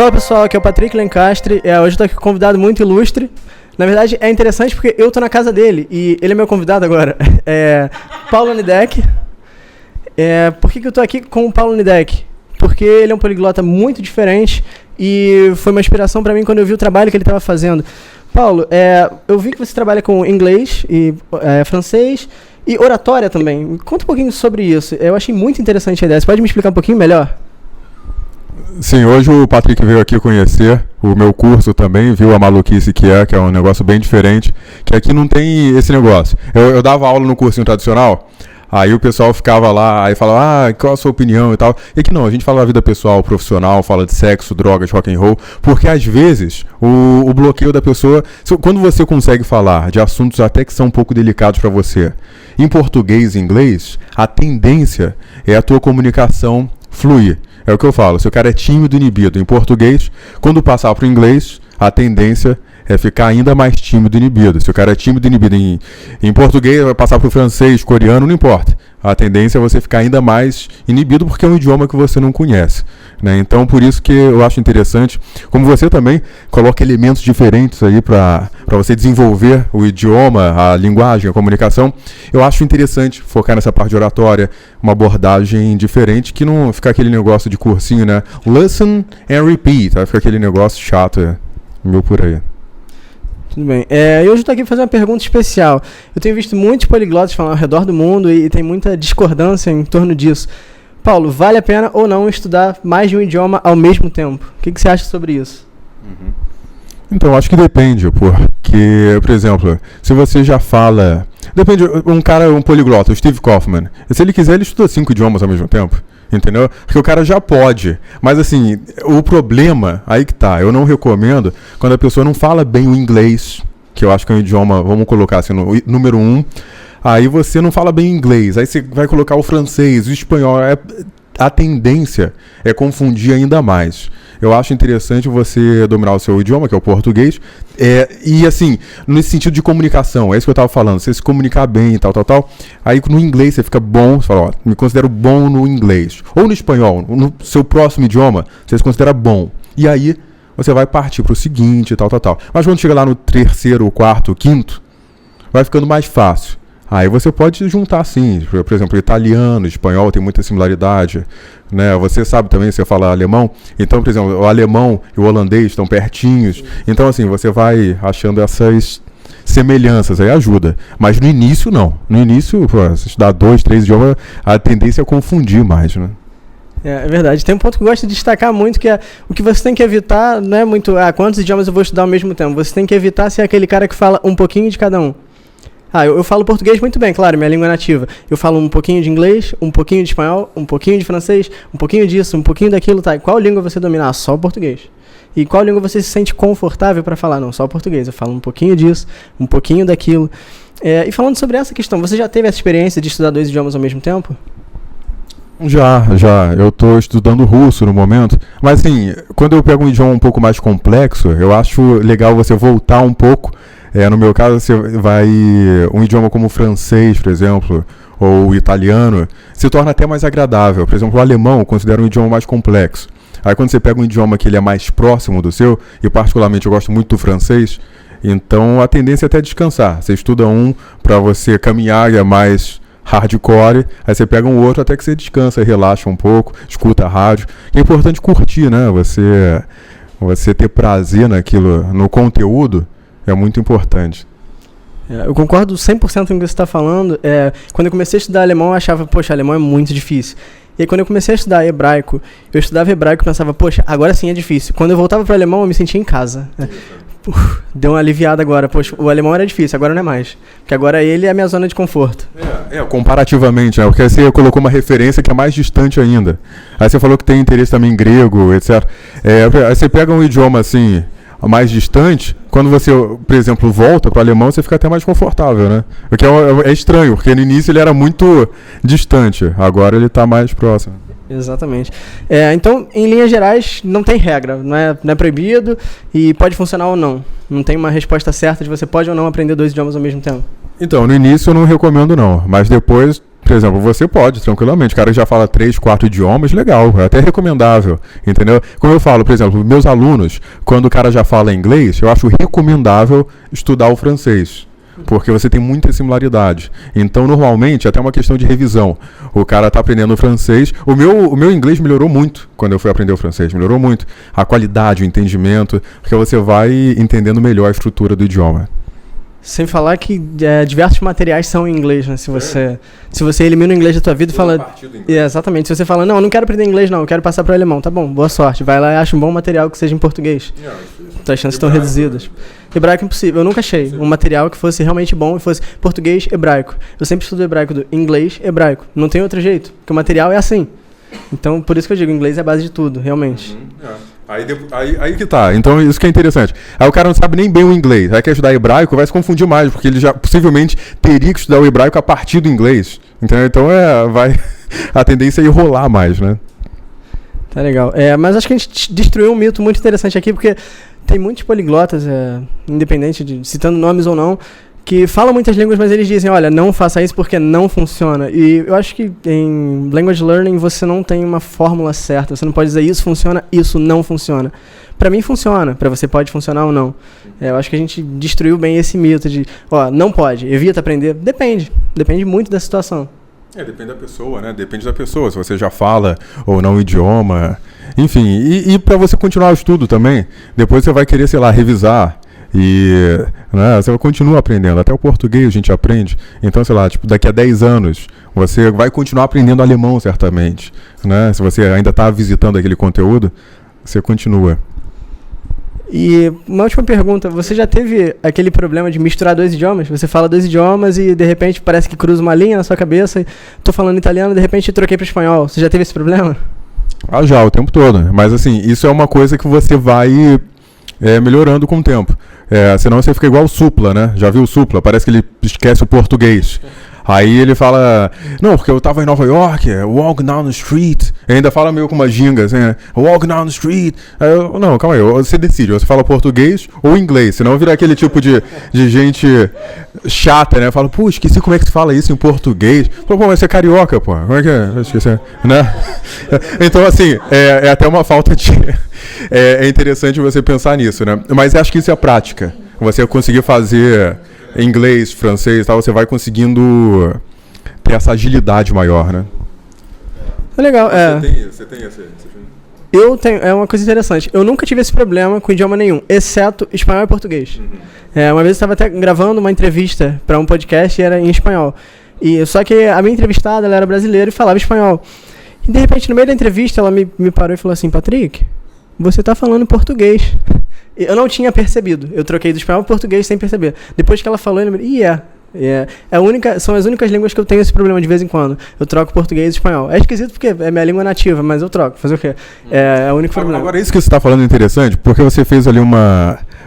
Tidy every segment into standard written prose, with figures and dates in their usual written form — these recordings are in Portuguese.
Fala pessoal, aqui é o Patrick Lencastre. Hoje eu tô aqui com um convidado muito ilustre. Na verdade é interessante porque eu tô na casa dele e ele é meu convidado agora. Paulo Nidek. Por que eu tô aqui com o Paulo Nidek? Porque ele é um poliglota muito diferente e foi uma inspiração para mim quando eu vi o trabalho que ele estava fazendo. Paulo, eu vi que você trabalha com inglês e francês e oratória também. Conta um pouquinho sobre isso. Eu achei muito interessante a ideia. Você pode me explicar um pouquinho melhor? Sim, hoje o Patrick veio aqui conhecer o meu curso também, viu a maluquice que é um negócio bem diferente, que aqui não tem esse negócio. Eu dava aula no cursinho tradicional, aí o pessoal ficava lá, aí falava, qual a sua opinião e tal. E aqui não, a gente fala da vida pessoal, profissional, fala de sexo, drogas, rock and roll, porque às vezes o bloqueio da pessoa, quando você consegue falar de assuntos até que são um pouco delicados para você, em português e inglês, a tendência é a tua comunicação fluir. É o que eu falo, se o cara é tímido e inibido em português, quando passar para o inglês, a tendência é ficar ainda mais tímido e inibido. Se o cara é tímido e inibido em português, vai passar para o francês, coreano, não importa. A tendência é você ficar ainda mais inibido porque é um idioma que você não conhece, né? Então, por isso que eu acho interessante, como você também coloca elementos diferentes aí para você desenvolver o idioma, a linguagem, a comunicação, eu acho interessante focar nessa parte de oratória, uma abordagem diferente, que não fica aquele negócio de cursinho, né? Listen and repeat, vai ficar aquele negócio chato, meu por aí. Tudo bem. Hoje eu estou aqui para fazer uma pergunta especial. Eu tenho visto muitos poliglotas falando ao redor do mundo e tem muita discordância em torno disso. Paulo, vale a pena ou não estudar mais de um idioma ao mesmo tempo? O que você acha sobre isso? Então, acho que depende, porque, por exemplo, se você já fala... Depende, um poliglota, o Steve Kaufman, se ele quiser, ele estuda 5 idiomas ao mesmo tempo. Entendeu? Porque o cara já pode. Mas assim, o problema, aí que tá, eu não recomendo quando a pessoa não fala bem o inglês, que eu acho que é um idioma, vamos colocar assim, no número 1. Aí você não fala bem o inglês, aí você vai colocar o francês, o espanhol. A tendência é confundir ainda mais. Eu acho interessante você dominar o seu idioma, que é o português, e assim, nesse sentido de comunicação, é isso que eu estava falando, você se comunicar bem e tal. Aí no inglês você fica bom, você fala, me considero bom no inglês. Ou no espanhol, no seu próximo idioma, você se considera bom. E aí você vai partir para o seguinte e tal. Mas quando chega lá no 3º, 4º, 5º, vai ficando mais fácil. Aí você pode juntar sim, por exemplo, italiano, espanhol tem muita similaridade, né? Você sabe também, você fala alemão, então, por exemplo, o alemão e o holandês estão pertinhos, então assim, você vai achando essas semelhanças, aí ajuda. Mas no início não, no início, se estudar 2, 3 idiomas, a tendência é confundir mais, né? É verdade. Tem um ponto que eu gosto de destacar muito, que é o que você tem que evitar, não é muito, quantos idiomas eu vou estudar ao mesmo tempo, você tem que evitar ser aquele cara que fala um pouquinho de cada um. Eu falo português muito bem, claro, minha língua é nativa. Eu falo um pouquinho de inglês, um pouquinho de espanhol, um pouquinho de francês, um pouquinho disso, um pouquinho daquilo, tá? E qual língua você dominar? Só o português. E qual língua você se sente confortável para falar? Não, só o português. Eu falo um pouquinho disso, um pouquinho daquilo. E falando sobre essa questão, você já teve essa experiência de estudar 2 idiomas ao mesmo tempo? Já. Eu estou estudando russo no momento. Mas assim, quando eu pego um idioma um pouco mais complexo, eu acho legal você voltar um pouco. No meu caso, você vai um idioma como o francês, por exemplo, ou o italiano, se torna até mais agradável. Por exemplo, o alemão eu considero um idioma mais complexo. Aí quando você pega um idioma que ele é mais próximo do seu, e particularmente eu gosto muito do francês, então a tendência é até descansar. Você estuda um para você caminhar e é mais hardcore, aí você pega um outro até que você descansa, relaxa um pouco, escuta a rádio. É importante curtir, né? Você ter prazer naquilo, no conteúdo, é muito importante. Eu concordo 100% com o que você está falando. Quando eu comecei a estudar alemão, eu achava, poxa, alemão é muito difícil. E aí, quando eu comecei a estudar hebraico, eu estudava hebraico e pensava, poxa, agora sim é difícil. Quando eu voltava para o alemão, eu me sentia em casa. Deu uma aliviada agora. Poxa, o alemão era difícil, agora não é mais. Porque agora ele é a minha zona de conforto. Comparativamente, né? Porque você colocou uma referência que é mais distante ainda. Aí você falou que tem interesse também em grego, etc. Aí você pega um idioma assim, mais distante, quando você, por exemplo, volta para o alemão, você fica até mais confortável, né? O que é estranho, porque no início ele era muito distante, agora ele está mais próximo. Exatamente. Então, em linhas gerais, não tem regra, não é proibido e pode funcionar ou não. Não tem uma resposta certa de você pode ou não aprender 2 idiomas ao mesmo tempo. Então, no início eu não recomendo não, mas depois Por exemplo, você pode, tranquilamente. O cara que já fala 3, 4 idiomas, legal. É até recomendável, entendeu? Como eu falo, por exemplo, meus alunos, quando o cara já fala inglês, eu acho recomendável estudar o francês. Porque você tem muita similaridade. Então, normalmente, até uma questão de revisão. O cara tá aprendendo francês. O meu inglês melhorou muito quando eu fui aprender o francês. Melhorou muito. A qualidade, o entendimento. Porque você vai entendendo melhor a estrutura do idioma. Sem falar que diversos materiais são em inglês, né? Se você elimina o inglês da tua vida e fala... Exatamente. Se você fala, não, eu não quero aprender inglês, não. Eu quero passar para o alemão. Tá bom, boa sorte. Vai lá e acha um bom material que seja em português. As chances estão reduzidas. Hebraico é impossível. Eu nunca achei um material que fosse realmente bom e fosse português, hebraico. Eu sempre estudo hebraico do inglês, hebraico. Não tem outro jeito. Porque o material é assim. Então, por isso que eu digo, inglês é a base de tudo, realmente. Aí que tá. Então, isso que é interessante. Aí o cara não sabe nem bem o inglês. Aí quer estudar hebraico, vai se confundir mais, porque ele já possivelmente teria que estudar o hebraico a partir do inglês. Entendeu? Então, a tendência é enrolar mais, né? Tá legal. Mas acho que a gente destruiu um mito muito interessante aqui, porque tem muitos poliglotas, independente de citando nomes ou não, que falam muitas línguas, mas eles dizem, olha, não faça isso porque não funciona. E eu acho que em language learning você não tem uma fórmula certa. Você não pode dizer isso funciona, isso não funciona. Para mim funciona, para você pode funcionar ou não. Eu acho que a gente destruiu bem esse mito de, não pode, evita aprender. Depende muito da situação. Depende da pessoa, né? Depende da pessoa, se você já fala ou não o idioma. Enfim, e para você continuar o estudo também, depois você vai querer, sei lá, revisar. E você continua aprendendo. Até o português a gente aprende. Então, sei lá, daqui a 10 anos você vai continuar aprendendo alemão, certamente, né? Se você ainda está visitando aquele conteúdo, você continua. E uma última pergunta, você já teve aquele problema de misturar 2 idiomas? Você fala 2 idiomas e de repente parece que cruza uma linha na sua cabeça. Tô falando italiano, de repente troquei para espanhol. Você já teve esse problema? Já, o tempo todo. Mas assim, isso é uma coisa que você vai melhorando com o tempo. Senão você fica igual o Supla, né? Já viu o Supla? Parece que ele esquece o português. Aí ele fala, não, porque eu tava em Nova York, walk down the street. E ainda fala meio com uma ginga, assim, né? Walk down the street. Não, calma aí, você decide, você fala português ou inglês, senão vira aquele tipo de gente chata, né? Fala, pô, esqueci como é que se fala isso em português. Pô, mas você é carioca, pô, como é que é? Eu esqueci, né? Então, assim, é até uma falta de... É interessante você pensar nisso, né? Mas acho que isso é prática. Você conseguir fazer... inglês, francês e tal, você vai conseguindo ter essa agilidade maior, né? Legal, Você tem esse... Eu tenho, é uma coisa interessante. Eu nunca tive esse problema com idioma nenhum, exceto espanhol e português. Uma vez eu estava até gravando uma entrevista para um podcast e era em espanhol. Só que a minha entrevistada, ela era brasileira e falava espanhol. E de repente, no meio da entrevista, ela me parou e falou assim, Patrick, você está falando português. Eu não tinha percebido. Eu troquei do espanhol para português sem perceber. Depois que ela falou, eu lembrei, são as únicas línguas que eu tenho esse problema de vez em quando. Eu troco português e espanhol. É esquisito porque é minha língua nativa, mas eu troco. Fazer o quê? É o único problema. Agora, isso que você está falando é interessante, porque você fez ali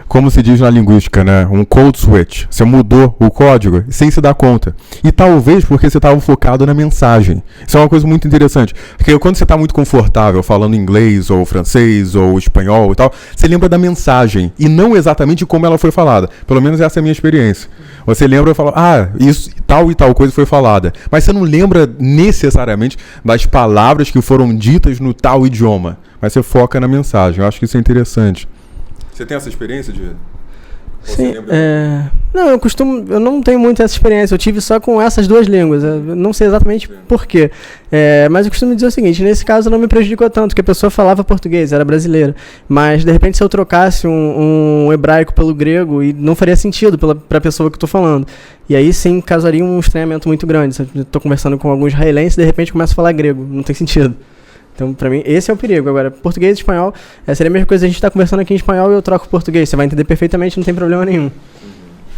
como se diz na linguística, né? Um code switch. Você mudou o código sem se dar conta. E talvez porque você estava focado na mensagem. Isso é uma coisa muito interessante. Porque quando você está muito confortável falando inglês, ou francês, ou espanhol e tal, você lembra da mensagem e não exatamente como ela foi falada. Pelo menos essa é a minha experiência. Você lembra e fala, isso, tal e tal coisa foi falada. Mas você não lembra necessariamente das palavras que foram ditas no tal idioma. Mas você foca na mensagem. Eu acho que isso é interessante. Você tem essa experiência de... Sim, não, eu não tenho muito essa experiência, eu tive só com essas 2 línguas, eu não sei exatamente por quê, mas eu costumo dizer o seguinte, nesse caso não me prejudicou tanto, porque a pessoa falava português, era brasileira, mas de repente se eu trocasse um hebraico pelo grego, e não faria sentido para a pessoa que eu estou falando, e aí sim causaria um estranhamento muito grande, eu estou conversando com alguns israelenses e de repente começo a falar grego, não tem sentido. Então, pra mim, esse é o perigo. Agora, português e espanhol, seria a mesma coisa, a gente tá conversando aqui em espanhol e eu troco português. Você vai entender perfeitamente, não tem problema nenhum.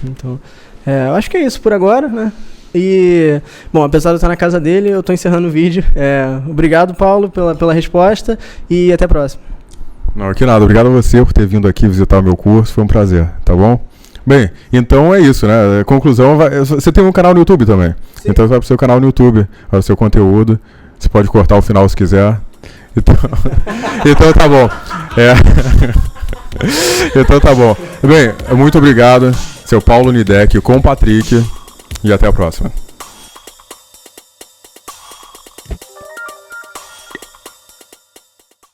Então, eu acho que é isso por agora, né? E, bom, apesar de eu estar na casa dele, eu tô encerrando o vídeo. Obrigado, Paulo, pela resposta e até a próxima. Não, que nada. Obrigado a você por ter vindo aqui visitar o meu curso. Foi um prazer, tá bom? Bem, então é isso, né? Conclusão, você tem um canal no YouTube também. Sim. Então, você vai pro seu canal no YouTube, para o seu conteúdo. Você pode cortar o final se quiser. Então tá bom. Então tá bom. Bem, muito obrigado, seu Paulo Nidec com o Patrick. E até a próxima.